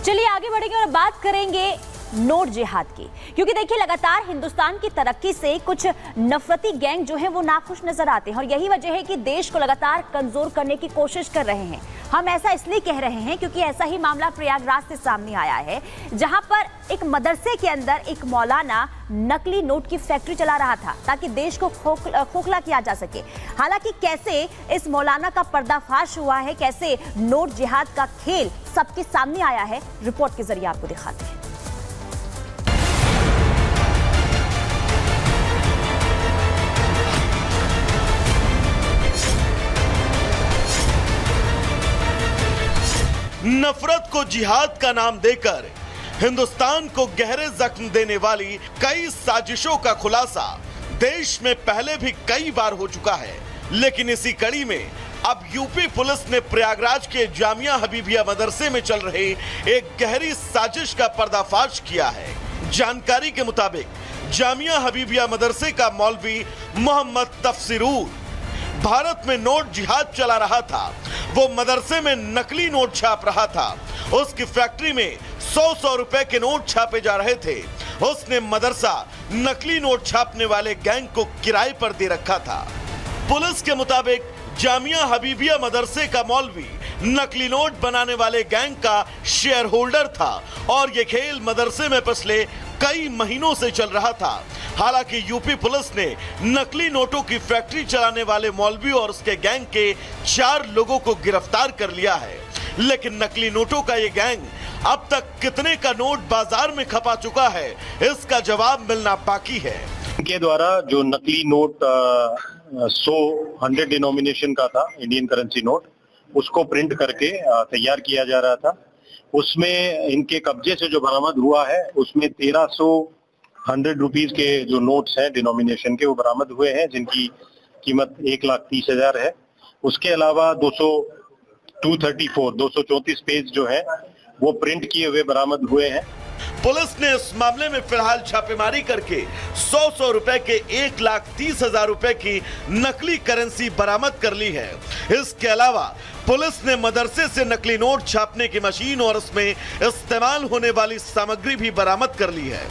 चलिए आगे बढ़ेंगे और बात करेंगे नोट जिहाद की, क्योंकि देखिए लगातार हिंदुस्तान की तरक्की से कुछ नफरती गैंग जो है वो नाखुश नजर आते हैं और यही वजह है कि देश को लगातार कमजोर करने की कोशिश कर रहे हैं। हम ऐसा इसलिए कह रहे हैं क्योंकि ऐसा ही मामला प्रयागराज से सामने आया है, जहां पर एक मदरसे के अंदर एक मौलाना नकली नोट की फैक्ट्री चला रहा था ताकि देश को खोखला किया जा सके। हालांकि कैसे इस मौलाना का पर्दाफाश हुआ है, कैसे नोट जिहाद का खेल सबके सामने आया है, रिपोर्ट के जरिए आपको दिखाते हैं। नफरत को जिहाद का नाम देकर हिंदुस्तान को गहरे जख्म देने वाली कई साजिशों का खुलासा देश में पहले भी कई बार हो चुका है। लेकिन इसी कड़ी में अब यूपी पुलिस ने प्रयागराज के जामिया हबीबिया मदरसे में चल रहे एक गहरी साजिश का पर्दाफाश किया है। जानकारी के मुताबिक जामिया हबीबिया मदरसे का मौलवी मोहम्मद तफसीरुल भारत में नोट जिहाद चला रहा था। वो मदरसे में नकली नोट छाप रहा था। उसकी फैक्ट्री में 100 रुपए के नोट छापे जा रहे थे। उसने मदरसा नकली नोट छापने वाले गैंग को किराए पर दे रखा था। पुलिस के मुताबिक जामिया हबीबिया मदरसे का मौलवी नकली नोट बनाने वाले गैंग का शेयर होल्डर था और ये खेल मदरसे में पिछले कई महीनों से चल रहा था। हालांकि यूपी पुलिस ने नकली नोटों की फैक्ट्री चलाने वाले मौलवी और उसके गैंग के 4 लोगों को गिरफ्तार कर लिया है। लेकिन नकली नोटों का ये गैंग अब तक कितने का नोट बाजार में खपा चुका है, इसका जवाब मिलना बाकी है। इनके द्वारा जो नकली नोट 100 डिनोमिनेशन का था, इंडियन करेंसी नोट, उसको प्रिंट करके तैयार किया जा रहा था। उसमें इनके कब्जे से जो बरामद हुआ है उसमें 1300 रुपीज के जो नोट्स हैं डिनोमिनेशन के, वो बरामद हुए हैं, जिनकी कीमत 1,30,000 है। उसके अलावा 234 पेज जो है वो प्रिंट किए हुए बरामद हुए हैं। पुलिस ने इस मामले में फिलहाल छापेमारी करके 100 रुपए के 1,30,000 रुपए की नकली करेंसी बरामद कर ली है। इसके अलावा पुलिस ने मदरसे से नकली नोट छापने की मशीन और उसमें इस्तेमाल होने वाली सामग्री भी बरामद कर ली है।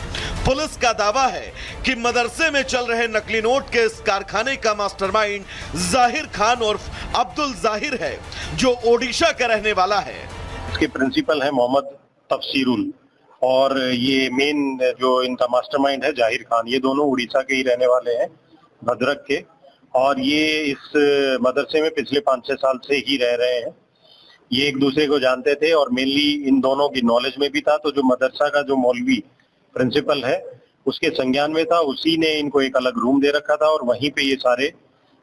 पुलिस का दावा है कि मदरसे में चल रहे नकली नोट के इस कारखाने का मास्टरमाइंड जाहिर खान उर्फ अब्दुल जाहिर है, जो ओडिशा का रहने वाला है। इसके प्रिंसिपल है मोहम्मद तफसीरुल और ये मेन जो इनका मास्टरमाइंड है जाहिर खान। ये दोनों उड़ीसा के ही रहने वाले हैं, भद्रक के, और ये इस मदरसे में पिछले 5-6 साल से ही रह रहे हैं। ये एक दूसरे को जानते थे और मेनली इन दोनों की नॉलेज में भी था। तो जो मदरसा का जो मौलवी प्रिंसिपल है उसके संज्ञान में था, उसी ने इनको एक अलग रूम दे रखा था और वहीं पे ये सारे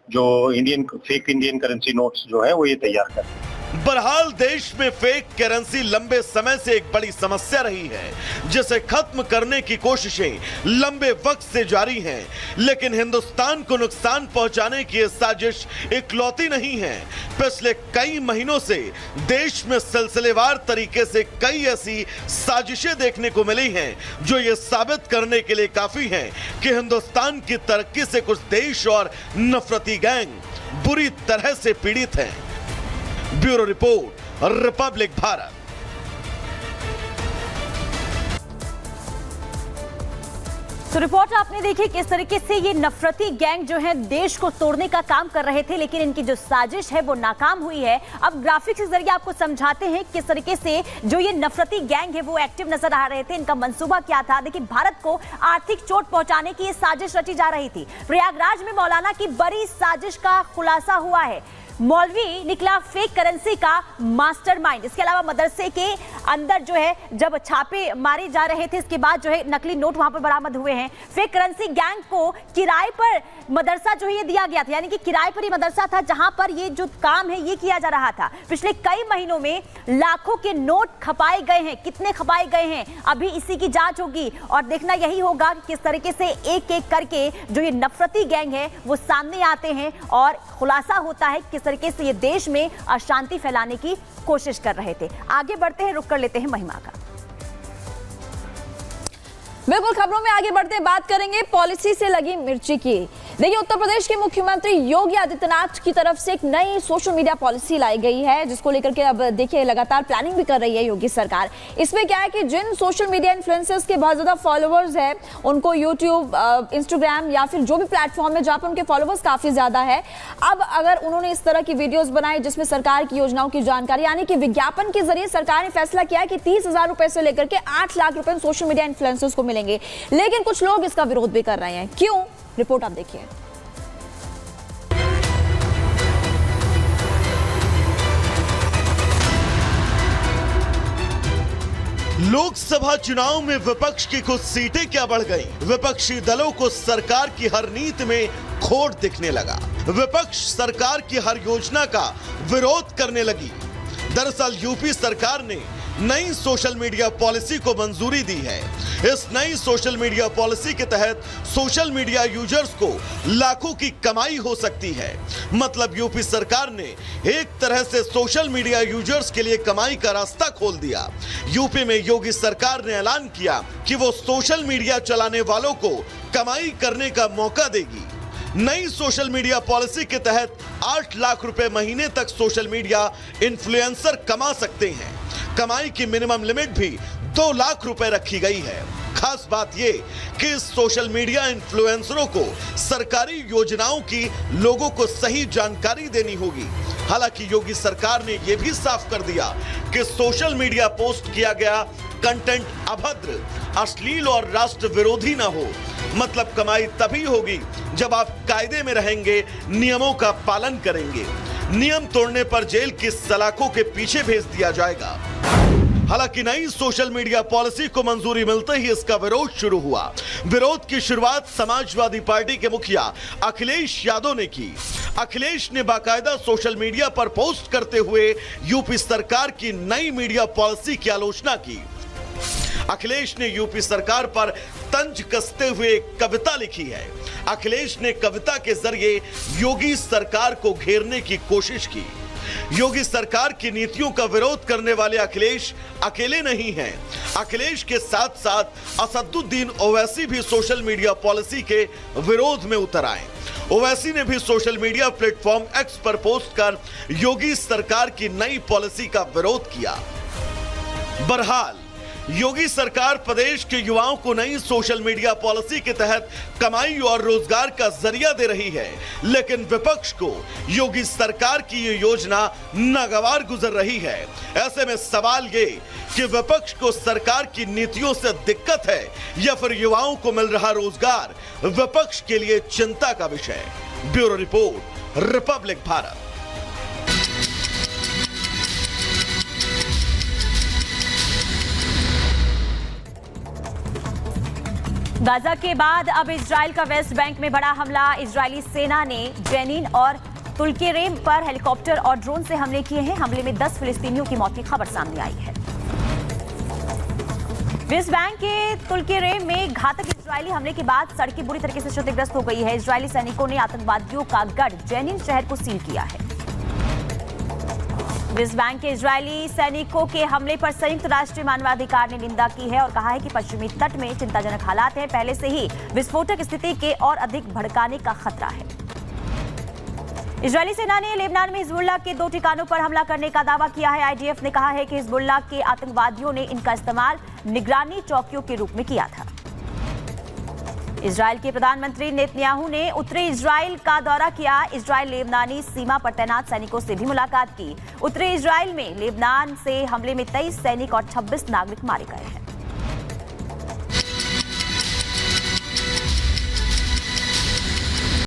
जो फेक इंडियन करेंसी नोट्स जो है वो ये तैयार कर। बहरहाल देश में फेक करेंसी लंबे समय से एक बड़ी समस्या रही है, जिसे खत्म करने की कोशिशें लंबे वक्त से जारी हैं। लेकिन हिंदुस्तान को नुकसान पहुंचाने की ये साजिश इकलौती नहीं है। पिछले कई महीनों से देश में सिलसिलेवार तरीके से कई ऐसी साजिशें देखने को मिली हैं जो ये साबित करने के लिए काफी हैं कि हिंदुस्तान की तरक्की से कुछ देश और नफरती गैंग बुरी तरह से पीड़ित हैं। Bureau report, Republic Bharat. तो रिपोर्ट आपने देखी किस तरीके से ये नफरती गैंग जो है देश को तोड़ने का काम कर रहे थे, लेकिन इनकी जो साजिश है वो नाकाम हुई है। अब ग्राफिक्स के जरिए आपको समझाते हैं किस तरीके से जो ये नफरती गैंग है वो एक्टिव नजर आ रहे थे, इनका मंसूबा क्या था। देखिए, भारत को आर्थिक चोट पहुंचाने की ये साजिश रची जा रही थी। प्रयागराज में मौलाना की बड़ी साजिश का खुलासा हुआ है। मौलवी निकला फेक करेंसी का मास्टरमाइंड। इसके अलावा मदरसे के अंदर जो है जब छापे मारे जा रहे थे, इसके बाद जो है नकली नोट वहां पर बरामद हुए हैं। फेक करेंसी गैंग को किराए पर मदरसा जो है ये दिया गया था, यानी कि किराए पर ही मदरसा था जहां पर ये जो काम है ये किया जा रहा था। पिछले कई महीनों में लाखों के नोट खपाए गए हैं। कितने खपाए गए हैं अभी इसी की जांच होगी और देखना यही होगा कि किस तरीके से एक एक करके जो ये नफरती गैंग है वो सामने आते हैं और खुलासा होता है किस तरीके से ये देश में अशांति फैलाने की कोशिश कर रहे थे। आगे बढ़ते हैं, रुक कर लेते हैं महिमा का। बिल्कुल, खबरों में आगे बढ़ते बात करेंगे पॉलिसी से लगी मिर्ची की। देखिए, उत्तर प्रदेश के मुख्यमंत्री योगी आदित्यनाथ की तरफ से एक नई सोशल मीडिया पॉलिसी लाई गई है, जिसको लेकर के अब देखिए लगातार प्लानिंग भी कर रही है योगी सरकार। इसमें क्या है कि जिन सोशल मीडिया इन्फ्लुएंसर्स के बहुत ज्यादा फॉलोअर्स है, उनको यूट्यूब, इंस्टाग्राम या फिर जो भी प्लेटफॉर्म है जहां पर उनके फॉलोअर्स काफी ज्यादा है, अब अगर उन्होंने इस तरह की वीडियोस बनाई जिसमें सरकार की योजनाओं की जानकारी यानी कि विज्ञापन के जरिए सरकार ने फैसला किया है कि 30,000 रुपए से लेकर के 8 लाख रुपए सोशल मीडिया इन्फ्लुएंसर्स को मिलेंगे। लेकिन कुछ लोग इसका विरोध भी कर रहे हैं। क्यों? रिपोर्ट आप देखिए। लोकसभा चुनाव में विपक्ष की कुछ सीटें क्या बढ़ गईं? विपक्षी दलों को सरकार की हर नीति में खोट दिखने लगा। विपक्ष सरकार की हर योजना का विरोध करने लगी। दरअसल यूपी सरकार ने नई सोशल मीडिया पॉलिसी को मंजूरी दी है। इस नई सोशल मीडिया पॉलिसी के तहत सोशल मीडिया यूजर्स को लाखों की कमाई हो सकती है। मतलब यूपी सरकार ने एक तरह से सोशल मीडिया यूजर्स के लिए कमाई का रास्ता खोल दिया। यूपी में योगी सरकार ने ऐलान किया कि वो सोशल मीडिया चलाने वालों को कमाई करने का मौका देगी। नई सोशल मीडिया पॉलिसी के तहत 8 लाख रुपए महीने तक सोशल मीडिया इन्फ्लुएंसर कमा सकते हैं। कमाई की मिनिमम लिमिट भी 2 लाख रुपए रखी गई है। खास बात यह कि इस सोशल मीडिया इन्फ्लुएंसरों को सरकारी योजनाओं की लोगों को सही जानकारी देनी होगी। हालांकि योगी सरकार ने यह भी साफ कर दिया कि सोशल मीडिया पोस्ट किया गया कंटेंट अभद्र, अश्लील और राष्ट्र विरोधी ना हो। मतलब कमाई तभी होगी जब आप कायदे में रहेंगे, नियमों का पालन करेंगे। नियम तोड़ने पर जेल की सलाखों के पीछे भेज दिया जाएगा। हालांकि नई सोशल मीडिया पॉलिसी को मंजूरी मिलते ही इसका विरोध शुरू हुआ। विरोध की शुरुआत समाजवादी पार्टी के मुखिया अखिलेश यादव ने की। अखिलेश ने बाकायदा सोशल मीडिया पर पोस्ट करते हुए यूपी सरकार की नई मीडिया पॉलिसी की आलोचना की। अखिलेश ने यूपी सरकार पर तंज कसते हुए एक कविता लिखी है। अखिलेश ने कविता के जरिए योगी सरकार को घेरने की कोशिश की। योगी सरकार की नीतियों का विरोध करने वाले अखिलेश अकेले नहीं हैं। अखिलेश के साथ साथ असदुद्दीन ओवैसी भी सोशल मीडिया पॉलिसी के विरोध में उतर आए। ओवैसी ने भी सोशल मीडिया प्लेटफॉर्म एक्स पर पोस्ट कर योगी सरकार की नई पॉलिसी का विरोध किया। बहरहाल योगी सरकार प्रदेश के युवाओं को नई सोशल मीडिया पॉलिसी के तहत कमाई और रोजगार का जरिया दे रही है, लेकिन विपक्ष को योगी सरकार की ये योजना नागवार गुजर रही है। ऐसे में सवाल ये कि विपक्ष को सरकार की नीतियों से दिक्कत है या फिर युवाओं को मिल रहा रोजगार विपक्ष के लिए चिंता का विषय। Bureau report, Republic Bharat. Gaza के बाद अब इजराइल का वेस्ट बैंक में बड़ा हमला। इजरायली सेना ने जेनिन और तुल्केरेम पर हेलीकॉप्टर और ड्रोन से हमले किए हैं। हमले में 10 फिलिस्तीनियों की मौत की खबर सामने आई है। वेस्ट बैंक के तुल्केरेम में घातक इजरायली हमले के बाद सड़कें बुरी तरीके से क्षतिग्रस्त हो गई है। इजरायली सैनिकों ने आतंकवादियों का गढ़ जेनिन शहर को सील किया है। वेस्ट बैंक के इजरायली सैनिकों के हमले पर संयुक्त राष्ट्र मानवाधिकार ने निंदा की है और कहा है कि पश्चिमी तट में चिंताजनक हालात हैं। पहले से ही विस्फोटक स्थिति के और अधिक भड़काने का खतरा है। इजरायली सेना ने लेबनान में हिजबुल्लाह के 2 ठिकानों पर हमला करने का दावा किया है। आईडीएफ ने कहा है कि हिजबुल्लाह के आतंकवादियों ने इनका इस्तेमाल निगरानी चौकियों के रूप में किया था। इजराइल के प्रधानमंत्री नेतन्याहू ने उत्तरी इजराइल का दौरा किया। इजराइल लेबनानी सीमा पर तैनात सैनिकों से भी मुलाकात की। उत्तरी इजराइल में लेबनान से हमले में 23 सैनिक और 26 नागरिक मारे गए हैं।